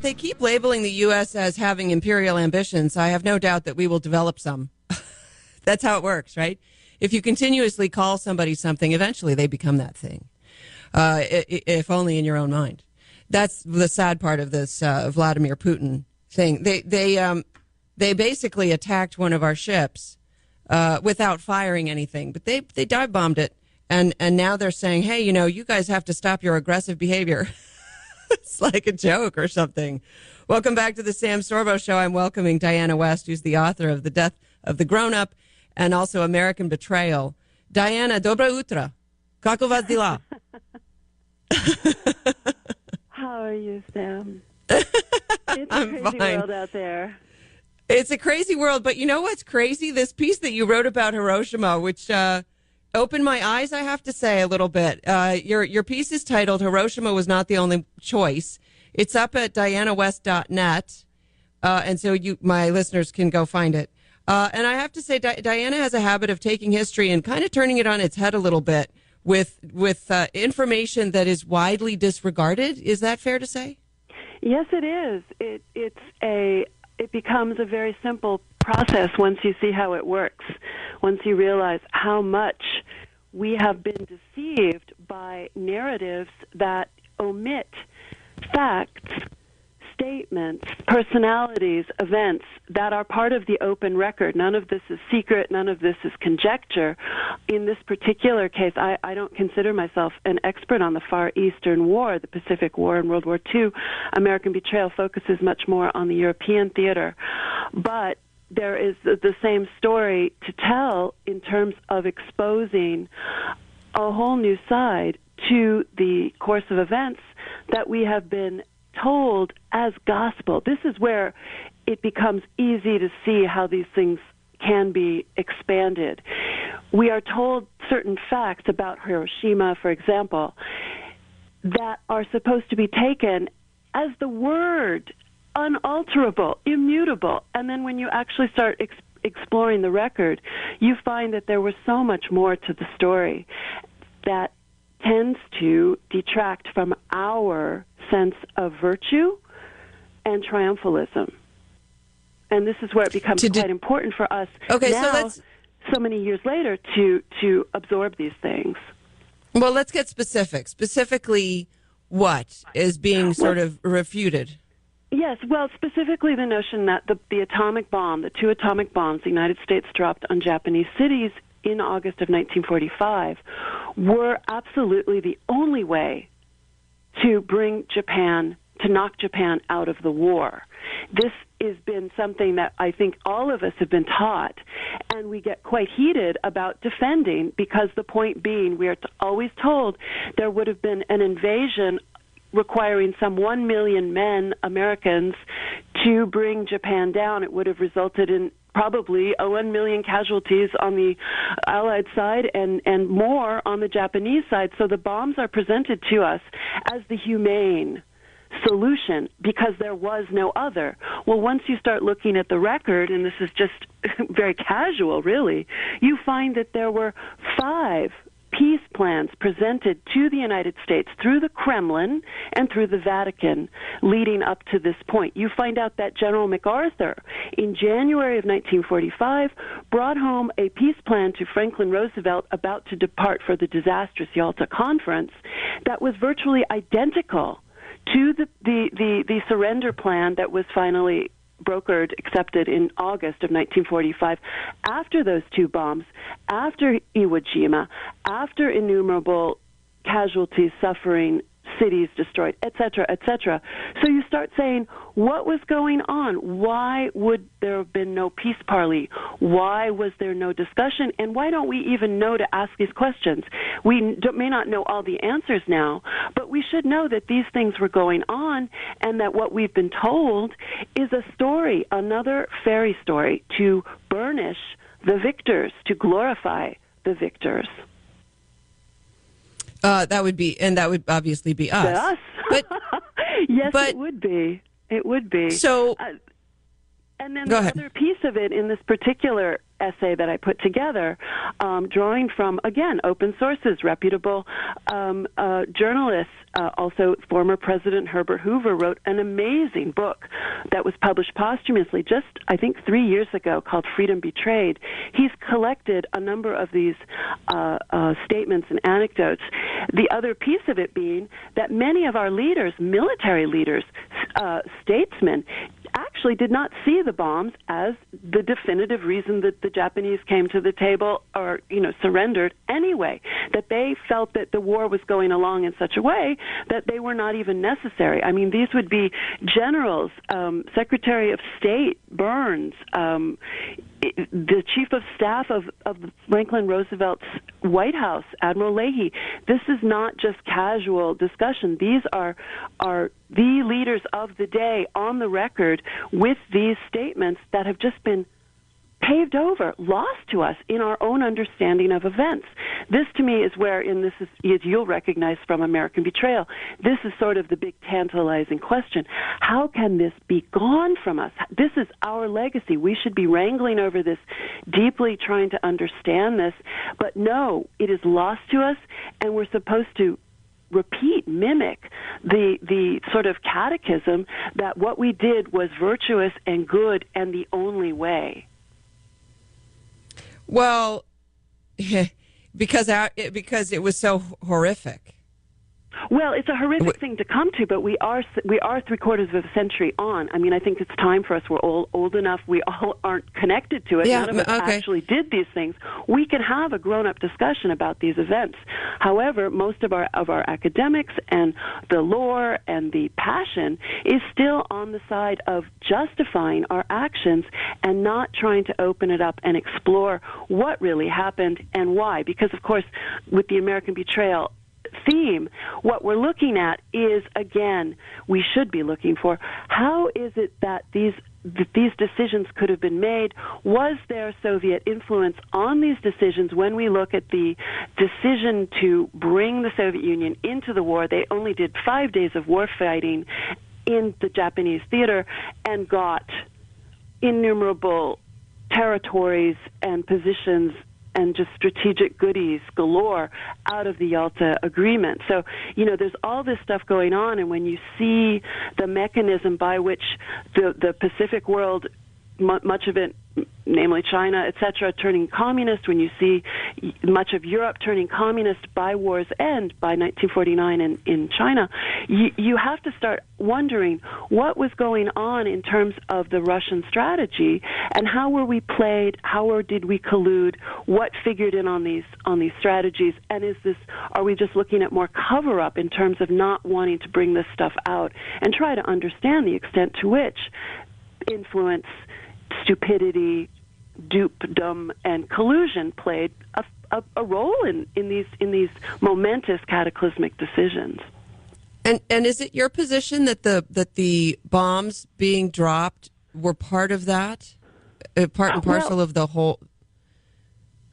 they keep labeling the U.S. as having imperial ambitions, I have no doubt that we will develop some. That's how it works, right? If you continuously call somebody something, eventually they become that thing, if only in your own mind. That's the sad part of this Vladimir Putin thing. They basically attacked one of our ships without firing anything, but they dive bombed it, and now they're saying, hey, you guys have to stop your aggressive behavior. It's like a joke or something. Welcome back to the Sam Sorbo Show. I'm welcoming Diana West, who's the author of The Death of the Grown-Up and also American Betrayal. Diana, dobra utra. Kako vas dela? How are you, Sam? It's a crazy world out there. It's a crazy world, but you know what's crazy? This piece that you wrote about Hiroshima, which opened my eyes, I have to say, a little bit. Your piece is titled "Hiroshima Was Not the Only Choice." It's up at dianawest.net, and so my listeners can go find it. And I have to say, Diana has a habit of taking history and kind of turning it on its head a little bit with information that is widely disregarded. Is that fair to say? Yes, it is. It becomes a very simple process once you see how it works, once you realize how much we have been deceived by narratives that omit facts, statements, personalities, events that are part of the open record. None of this is secret. None of this is conjecture. In this particular case, I don't consider myself an expert on the Far Eastern War, the Pacific War and World War II. American Betrayal focuses much more on the European theater. But there is the same story to tell in terms of exposing a whole new side to the course of events that we have been told as gospel. This is where it becomes easy to see how these things can be expanded. We are told certain facts about Hiroshima, for example, that are supposed to be taken as the word, unalterable, immutable. And then when you actually start exploring the record, you find that there was so much more to the story that tends to detract from our sense of virtue and triumphalism. And this is where it becomes quite important for us so many years later to absorb these things. Well, let's get specific. Specifically, what is being sort of refuted? Yes, well, specifically the notion that the atomic bomb, the two atomic bombs the United States dropped on Japanese cities in August of 1945 were absolutely the only way to knock Japan out of the war. This has been something that I think all of us have been taught, and we get quite heated about defending, because the point being, we are always told there would have been an invasion requiring some 1 million men, Americans, to bring Japan down. It would have resulted in probably 1 million casualties on the Allied side and more on the Japanese side. So the bombs are presented to us as the humane solution because there was no other. Well, once you start looking at the record, and this is just very casual, really, you find that there were 5 peace plans presented to the United States through the Kremlin and through the Vatican leading up to this point. You find out that General MacArthur, in January of 1945, brought home a peace plan to Franklin Roosevelt about to depart for the disastrous Yalta Conference that was virtually identical to the surrender plan that was finally accepted in August of 1945, after those 2 bombs, after Iwo Jima, after innumerable casualties, suffering, cities destroyed, etc., etc. So you start saying, what was going on? Why would there have been no peace parley? Why was there no discussion? And why don't we even know to ask these questions? We may not know all the answers now, but we should know that these things were going on and that what we've been told is a story, another fairy story to burnish the victors, to glorify the victors. That would obviously be us. But, yes, it would be. It would be. So, and then go the ahead. other piece of it in this particular essay that I put together, drawing from, again, open sources, reputable journalists. Also, former President Herbert Hoover wrote an amazing book that was published posthumously just, I think, 3 years ago called Freedom Betrayed. He's collected a number of these statements and anecdotes. The other piece of it being that many of our leaders, military leaders, statesmen, actually did not see the bombs as the definitive reason that the Japanese came to the table or, surrendered anyway, that they felt that the war was going along in such a way that they were not even necessary. I mean, these would be generals, Secretary of State Burns, the chief of staff of Franklin Roosevelt's White House, Admiral Leahy. This is not just casual discussion. These are the leaders of the day on the record with these statements that have just been paved over, lost to us in our own understanding of events. This, to me, is where, and this is, as you'll recognize from American Betrayal, this is sort of the big tantalizing question. How can this be gone from us? This is our legacy. We should be wrangling over this, deeply trying to understand this. But no, it is lost to us, and we're supposed to mimic the sort of catechism that what we did was virtuous and good and the only way. Well, because it was so horrific. Well, it's a horrific thing to come to, but we are 3/4 of a century on. I mean, I think it's time for us. We're all old enough. We all aren't connected to it. Yeah, none of us actually did these things. We can have a grown-up discussion about these events. However, most of our academics and the lore and the passion is still on the side of justifying our actions and not trying to open it up and explore what really happened and why. Because, of course, with the American Betrayal theme, what we're looking at is, again, we should be looking for, how is it that these decisions could have been made? Was there Soviet influence on these decisions? When we look at the decision to bring the Soviet Union into the war, they only did 5 days of war fighting in the Japanese theater and got innumerable territories and positions and just strategic goodies galore out of the Yalta Agreement. So, there's all this stuff going on, and when you see the mechanism by which the Pacific world, much of it, namely China, etc., turning communist, when you see much of Europe turning communist by war's end, by 1949 in China, you have to start wondering what was going on in terms of the Russian strategy, and how were we played, did we collude, what figured in on these strategies, and are we just looking at more cover-up in terms of not wanting to bring this stuff out and try to understand the extent to which influence, stupidity, dupedom, and collusion played a role in these momentous cataclysmic decisions. And is it your position that the bombs being dropped were part of that, part and parcel of the whole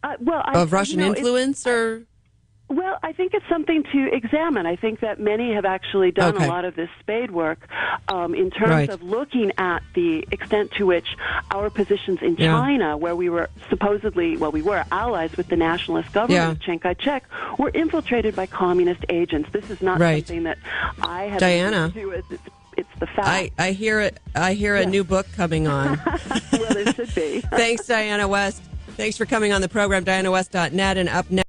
of Russian influence, or? Well, I think it's something to examine. I think that many have actually done a lot of this spade work in terms of looking at the extent to which our positions in China, where we were we were allies with the nationalist government of Chiang Kai-shek, were infiltrated by communist agents. This is not something that I have Diana. to do with. It's the fact. I hear it. I hear a new book coming on. Well, there should be. Thanks, Diana West. Thanks for coming on the program, DianaWest.net, and up next.